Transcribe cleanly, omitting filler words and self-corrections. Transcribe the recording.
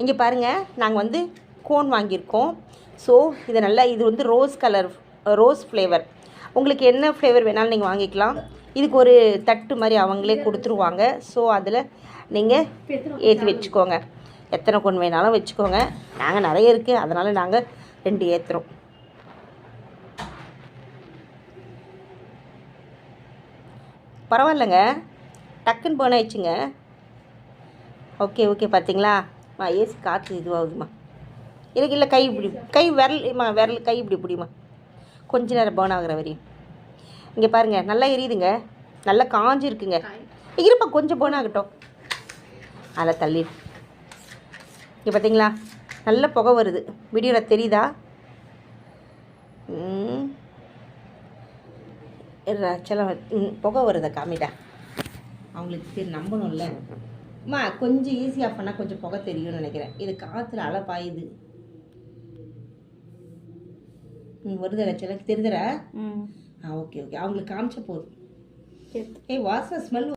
இங்கே பாருங்கள், நாங்கள் வந்து கோன் வாங்கியிருக்கோம். ஸோ இதை நல்லா, இது வந்து ரோஸ் ஃப்ளேவர். உங்களுக்கு என்ன ஃப்ளேவர் வேணாலும் நீங்கள் வாங்கிக்கலாம். இதுக்கு ஒரு தட்டு மாதிரி அவங்களே கொடுத்துருவாங்க. ஸோ அதில் நீங்கள் ஏற்றி வச்சுக்கோங்க. எத்தனை கோன் வேணாலும் வச்சுக்கோங்க. நாங்கள் நிறைய இருக்குது, அதனால் நாங்கள் 2 ஏற்றுறோம். பரவாயில்லைங்க, டக்குன்னு பேர்ன் ஆயிடுச்சுங்க. ஓகே பார்த்தீங்களா? ஏசி காற்று இதுவாகுதுமா. இல்லை கை இப்படி, விரல் கை இப்படி பிடிமா, கொஞ்ச நேரம் பேர்ன் ஆகிற வரையும். இங்கே பாருங்கள், நல்லா எரியுதுங்க, நல்லா காஞ்சிருக்குங்க. இருப்பா, கொஞ்சம் பேர்ன் ஆகட்டும். அதில் தள்ளி. இங்கே பார்த்தீங்களா, நல்ல புகை வருது. வீடியோவில் தெரியுதா? புகை வருதா? காமிடா, அவங்களுக்கு நம்பணும்ல. அம்மா கொஞ்சம் ஈஸி ஆஃப் பண்ணால் கொஞ்சம் புகை தெரியும்னு நினைக்கிறேன். இது காற்றுல அலை பாயுது. வருதா சில தெரியுதுடா? ஓகே அவங்களுக்கு காமிச்ச போதும். வாசனை ஸ்மெல்